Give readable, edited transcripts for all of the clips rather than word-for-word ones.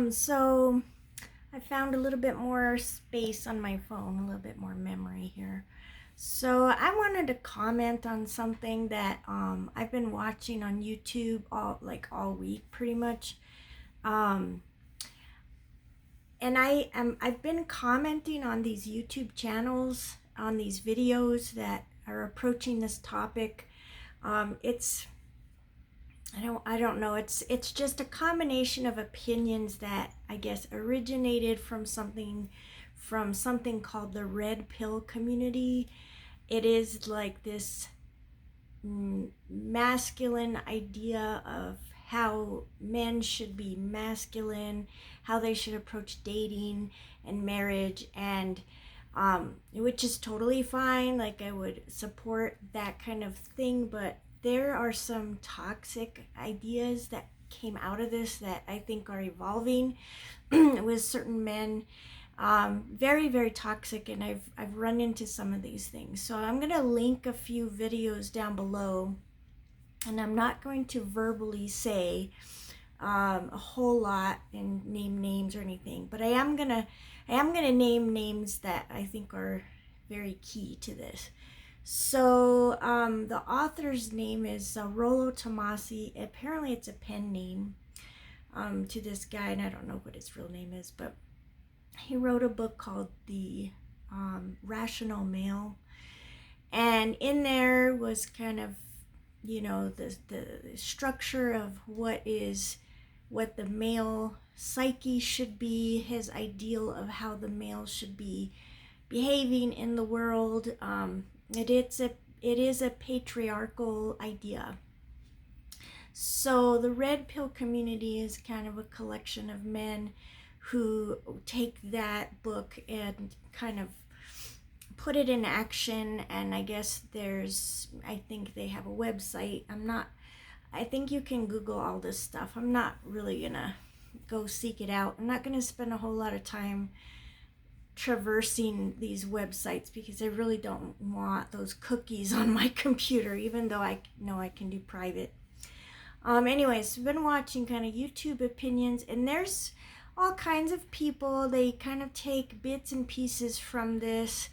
So I found a little bit more space on my phone, a little bit more memory here. So I wanted to comment on something that I've been watching on YouTube all week pretty much. Um, and I've been commenting on these YouTube channels, on these videos that are approaching this topic. It's I don't know. It's just a combination of opinions that I guess originated from something called the red pill community. It is like this masculine idea of how men should be masculine, how they should approach dating and marriage, and which is totally fine. Like, I would support that kind of thing, but there are some toxic ideas that came out of this that I think are evolving with certain men. Very, very toxic, and I've run into some of these things. So I'm gonna link a few videos down below, and I'm not going to verbally say a whole lot and name names or anything, but I am gonna name names that I think are very key to this. So the author's name is Rollo Tomasi. Apparently, it's a pen name to this guy, and I don't know what his real name is, but he wrote a book called The Rational Male, and in there was kind of, the structure of what the male psyche should be, his ideal of how the male should be behaving in the world. It is a patriarchal idea. So the red pill community is kind of a collection of men who take that book and kind of put it in action. And I think they have a website. I think you can Google all this stuff. I'm not really gonna go seek it out. I'm not gonna spend a whole lot of time traversing these websites because I really don't want those cookies on my computer, even though I know I can do private. Anyways, I've been watching kind of YouTube opinions, and there's all kinds of people. They kind of take bits and pieces from this,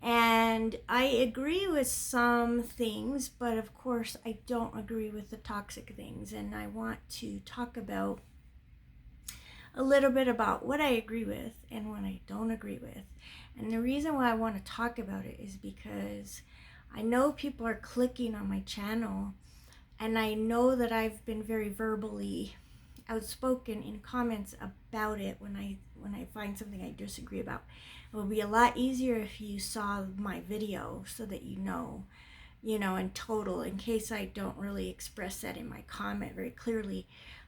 and I agree with some things, but of course I don't agree with the toxic things, and I want to talk about a little bit about what I agree with and what I don't agree with. And the reason why I want to talk about it is because I know people are clicking on my channel, and I know that I've been very verbally outspoken in comments about it when I find something I disagree about. It would be a lot easier if you saw my video so that in total, in case I don't really express that in my comment very clearly.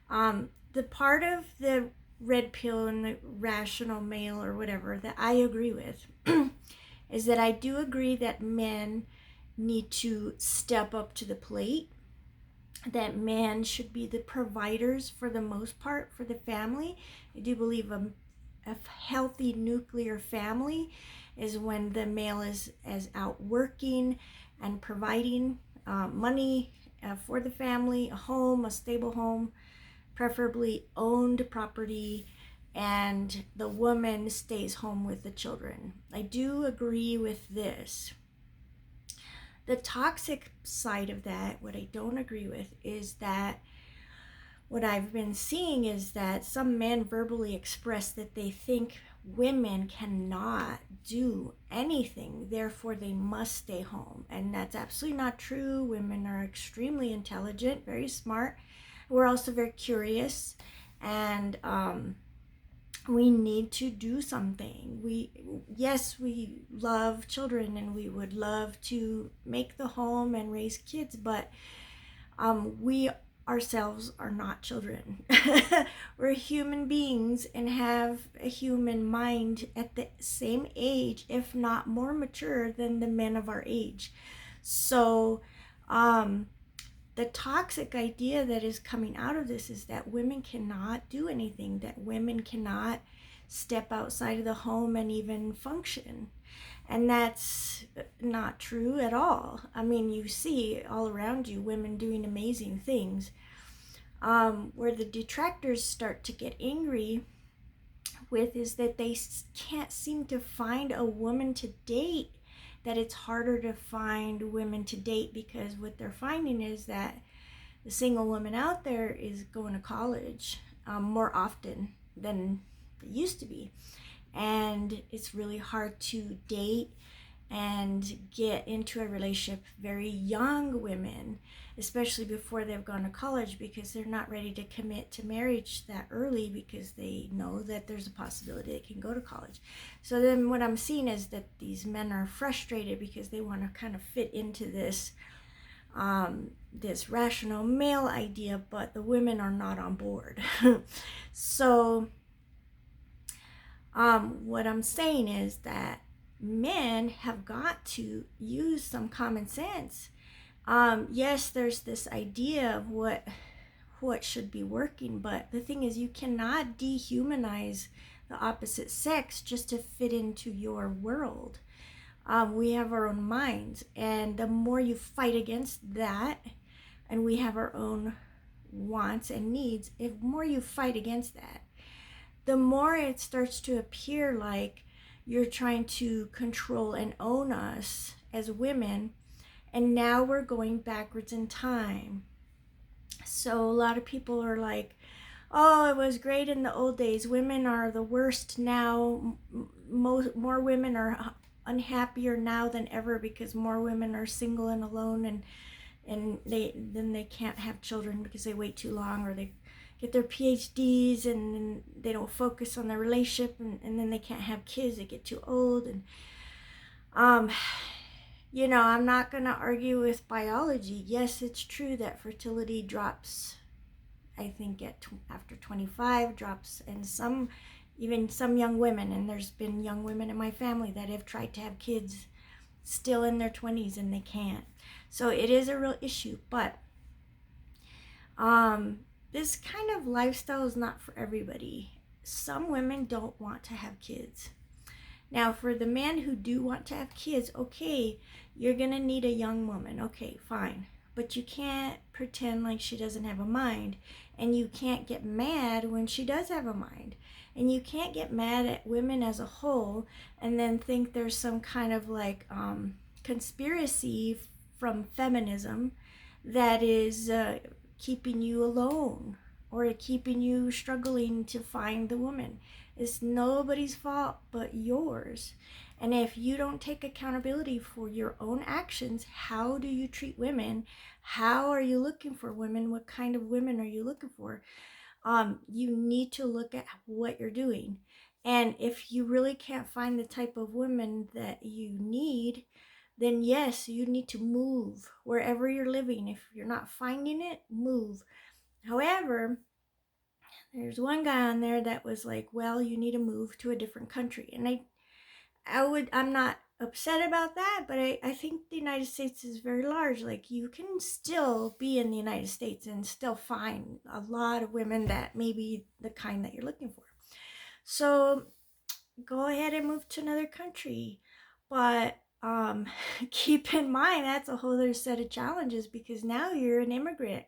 The part of the red pill and the rational male or whatever that I agree with is that I do agree that men need to step up to the plate, that men should be the providers for the most part for the family. I do believe a healthy nuclear family is when the male is out working and providing money for the family, a home, a stable home, preferably owned property, and the woman stays home with the children. I do agree with this. The toxic side of that, what I don't agree with, is that what I've been seeing is that some men verbally express that they think women cannot do anything, therefore they must stay home. And that's absolutely not true. Women are extremely intelligent, very smart. We're also very curious, and we need to do something. Yes, we love children, and we would love to make the home and raise kids, but we ourselves are not children. We're human beings and have a human mind at the same age, if not more mature than the men of our age. So the toxic idea that is coming out of this is that women cannot do anything, that women cannot step outside of the home and even function. And that's not true at all. I mean, you see all around you women doing amazing things. Where the detractors start to get angry with is that they can't seem to find a woman to date, that it's harder to find women to date, because what they're finding is that the single woman out there is going to college more often than it used to be, and it's really hard to date and get into a relationship. Very young women, especially before they've gone to college, because they're not ready to commit to marriage that early, because they know that there's a possibility they can go to college. So then what I'm seeing is that these men are frustrated because they want to kind of fit into this this rational male idea, but the women are not on board. So what I'm saying is that men have got to use some common sense. Yes, there's this idea of what should be working, but the thing is, you cannot dehumanize the opposite sex just to fit into your world. We have our own minds, and the more you fight against that, and we have our own wants and needs, if more you fight against that, the more it starts to appear like you're trying to control and own us as women, and now we're going backwards in time. So a lot of people are like, oh, it was great in the old days, women are the worst now, more women are unhappier now than ever because more women are single and alone, and they can't have children because they wait too long, or they get their PhDs and then they don't focus on their relationship, and then they can't have kids, they get too old. And I'm not going to argue with biology. Yes, it's true that fertility drops, I think after 25 drops, and even some young women, and there's been young women in my family that have tried to have kids still in their 20s and they can't. So it is a real issue, but this kind of lifestyle is not for everybody. Some women don't want to have kids. Now, for the men who do want to have kids, okay, you're gonna need a young woman. Okay, fine. But you can't pretend like she doesn't have a mind, and you can't get mad when she does have a mind. And you can't get mad at women as a whole and then think there's some kind of like conspiracy from feminism that is keeping you alone or keeping you struggling to find the woman. It's nobody's fault but yours. And if you don't take accountability for your own actions, how do you treat women? How are you looking for women? What kind of women are you looking for? You need to look at what you're doing. And if you really can't find the type of woman that you need, then yes, you need to move wherever you're living. If you're not finding it, move. However, there's one guy on there that was like, well, you need to move to a different country. And I'm not upset about that, but I think the United States is very large. Like, you can still be in the United States and still find a lot of women that may be the kind that you're looking for. So go ahead and move to another country. But keep in mind, that's a whole other set of challenges, because now you're an immigrant.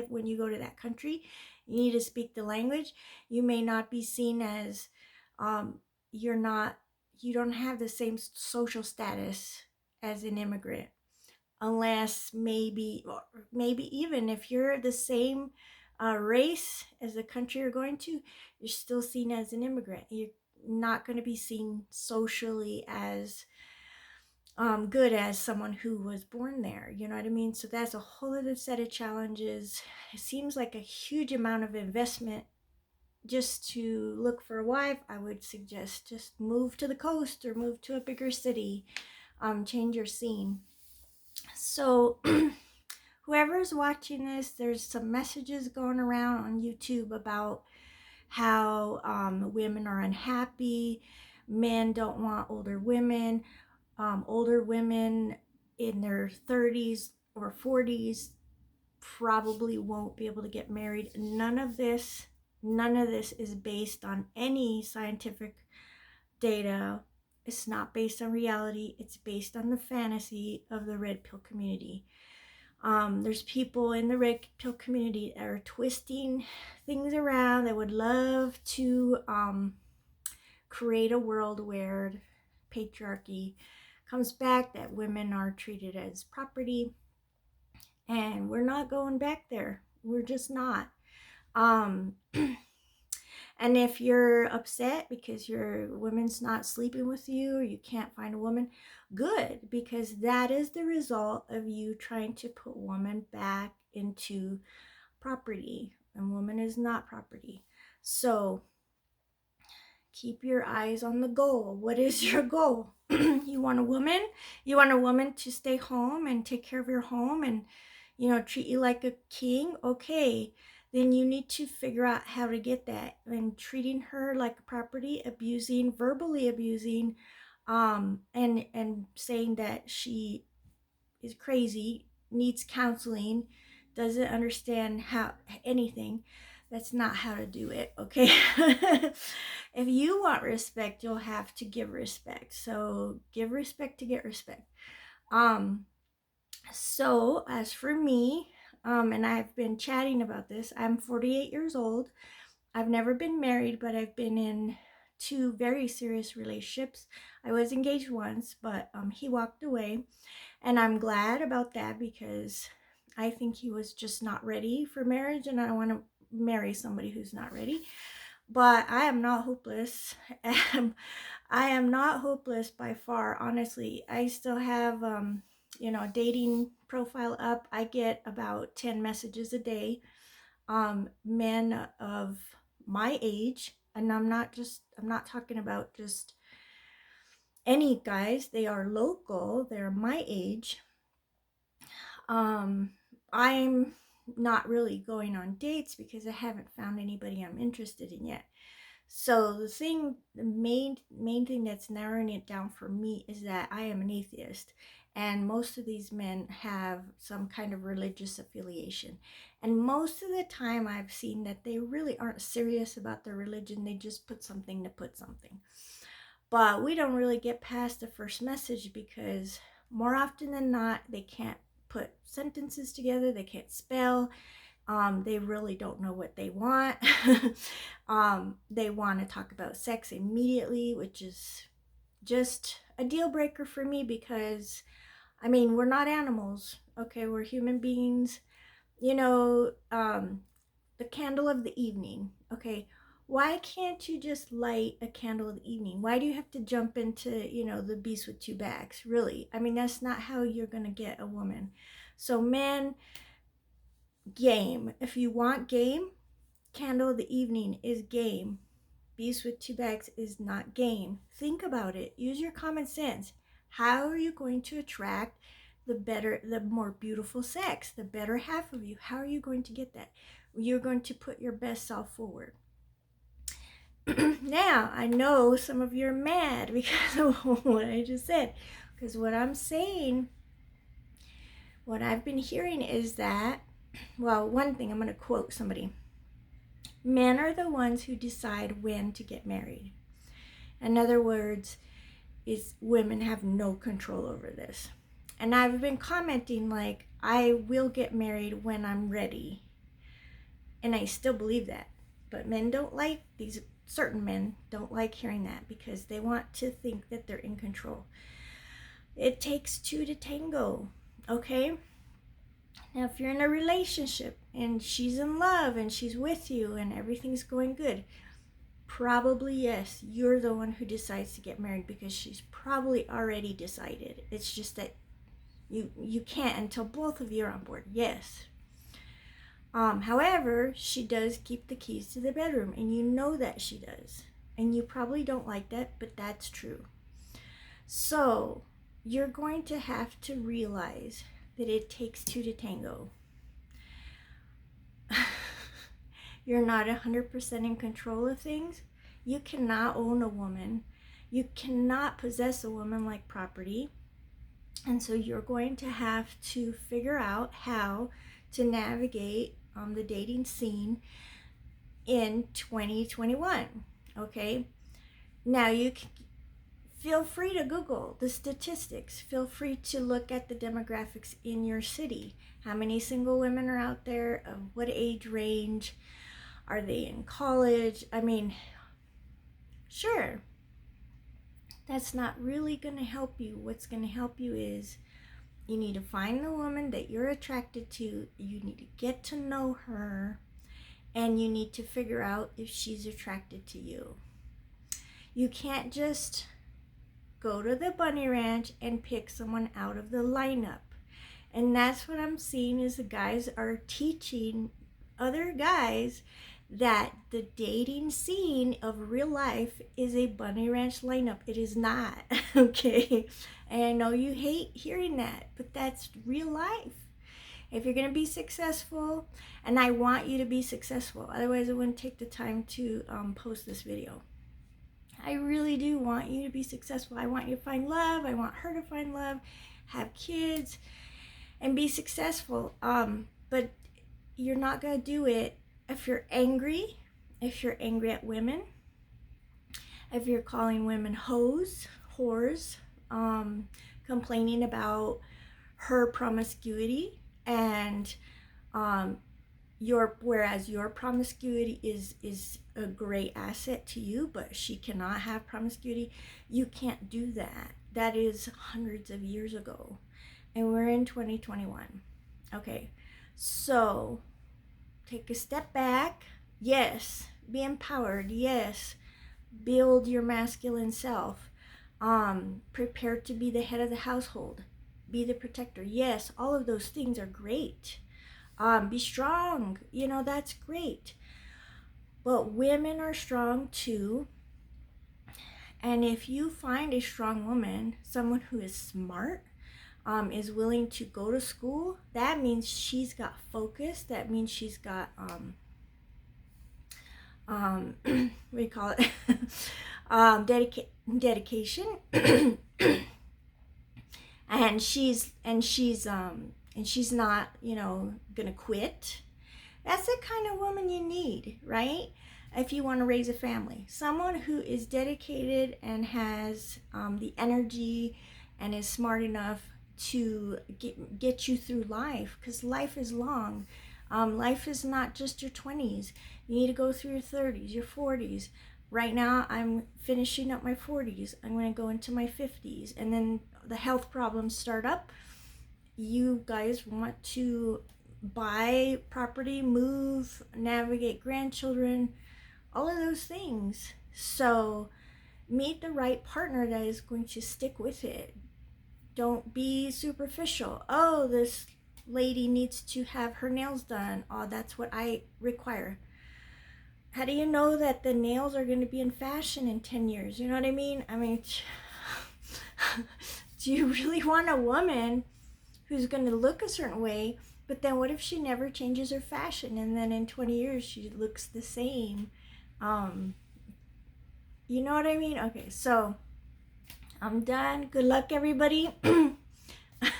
When you go to that country, you need to speak the language. You may not be seen as you don't have the same social status as an immigrant, unless maybe even if you're the same race as the country you're going to, you're still seen as an immigrant. You're not going to be seen socially as good as someone who was born there. You know what I mean? So that's a whole other set of challenges. It seems like a huge amount of investment just to look for a wife. I would suggest just move to the coast or move to a bigger city, change your scene. So whoever's watching this, there's some messages going around on YouTube about how women are unhappy, men don't want older women, older women in their 30s or 40s probably won't be able to get married. None of this is based on any scientific data. It's not based on reality. It's based on the fantasy of the red pill community. There's people in the red pill community that are twisting things around. They would love to create a world where patriarchy comes back, that women are treated as property, and we're not going back there. We're just not. Um, and if you're upset because your woman's not sleeping with you or you can't find a woman, good, because that is the result of you trying to put woman back into property, and woman is not property. So keep your eyes on the goal. What is your goal? You want a woman? You want a woman to stay home and take care of your home and, treat you like a king? Okay, then you need to figure out how to get that. And treating her like a property, abusing, verbally abusing, and saying that she is crazy, needs counseling, doesn't understand how anything. That's not how to do it, okay? If you want respect, you'll have to give respect. So give respect to get respect. So as for me, and I've been chatting about this, I'm 48 years old. I've never been married, but I've been in 2 very serious relationships. I was engaged once, but he walked away. And I'm glad about that, because I think he was just not ready for marriage, and I don't want to marry somebody who's not ready. But I am not hopeless. I am not hopeless by far, honestly. I still have, a dating profile up. I get about 10 messages a day. Men of my age, and I'm not talking about just any guys. They are local. They're my age. I'm not really going on dates because I haven't found anybody I'm interested in yet. So the main thing that's narrowing it down for me is that I am an atheist, and most of these men have some kind of religious affiliation. And most of the time I've seen that they really aren't serious about their religion. They just put something to put something. But we don't really get past the first message, because more often than not, they can't put sentences together, they can't spell, they really don't know what they want. They want to talk about sex immediately, which is just a deal breaker for me, because we're not animals, okay? We're human beings. The candle of the evening, okay? Why can't you just light a candle of the evening? Why do you have to jump into, the beast with 2 backs? Really? That's not how you're going to get a woman. So men, game. If you want game, candle of the evening is game. Beast with 2 backs is not game. Think about it. Use your common sense. How are you going to attract the more beautiful sex, the better half of you? How are you going to get that? You're going to put your best self forward. Now, I know some of you are mad because of what I just said. Because what I'm saying, what I've been hearing is that, well, one thing, I'm going to quote somebody. Men are the ones who decide when to get married. In other words, is women have no control over this. And I've been commenting like, I will get married when I'm ready. And I still believe that. But men don't like, certain men don't like hearing that, because they want to think that they're in control. It takes 2 to tango, okay? Now, if you're in a relationship and she's in love and she's with you and everything's going good, probably yes, you're the one who decides to get married, because she's probably already decided. It's just that you can't until both of you are on board. Yes. However, she does keep the keys to the bedroom, and you know that she does. And you probably don't like that, but that's true. So you're going to have to realize that it takes 2 to tango. You're not 100% in control of things. You cannot own a woman. You cannot possess a woman like property. And so you're going to have to figure out how to navigate the dating scene in 2021. Okay? Now you can feel free to Google the statistics. Feel free to look at the demographics in your city. How many single women are out there? Of what age range? Are they in college? I mean, sure, that's not really going to help you. What's going to help you is you need to find the woman that you're attracted to. You need to get to know her, and you need to figure out if she's attracted to you. You can't just go to the bunny ranch and pick someone out of the lineup. And that's what I'm seeing is the guys are teaching other guys that the dating scene of real life is a bunny ranch lineup. It is not, okay? And I know you hate hearing that, but that's real life. If you're going to be successful, and I want you to be successful, otherwise I wouldn't take the time to post this video. I really do want you to be successful. I want you to find love. I want her to find love, have kids, and be successful. But you're not going to do it if you're angry at women, if you're calling women hoes, whores, complaining about her promiscuity, and whereas your promiscuity is a great asset to you, but she cannot have promiscuity. You can't do that. That is hundreds of years ago, and we're in 2021. Okay, so take a step back. Yes, be empowered. Yes, build your masculine self. Prepare to be the head of the household. Be the protector. Yes, all of those things are great. Be strong. That's great. But women are strong too. And if you find a strong woman, someone who is smart, is willing to go to school, that means she's got focus. That means she's got what do you call it? Dedication. and she's not, gonna quit. That's the kind of woman you need, right? If you want to raise a family, someone who is dedicated and has the energy and is smart enough to get you through life, because life is long. Life is not just your 20s. You need to go through your 30s, your 40s. Right now, I'm finishing up my 40s. I'm going to go into my 50s, and then the health problems start up. You guys want to buy property, move, navigate grandchildren, all of those things. So meet the right partner that is going to stick with it. Don't be superficial. Oh, this lady needs to have her nails done. Oh, that's what I require. How do you know that the nails are going to be in fashion in 10 years? You know what I mean? Do you really want a woman who's going to look a certain way, but then what if she never changes her fashion, and then in 20 years she looks the same? You know what I mean? Okay, so I'm done. Good luck, everybody.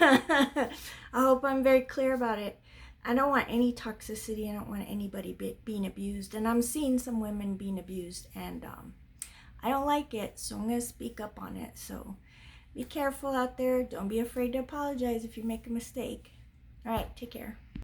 I hope I'm very clear about it. I don't want any toxicity. I don't want anybody being abused. And I'm seeing some women being abused, and I don't like it, so I'm going to speak up on it. So be careful out there. Don't be afraid to apologize if you make a mistake. All right, take care.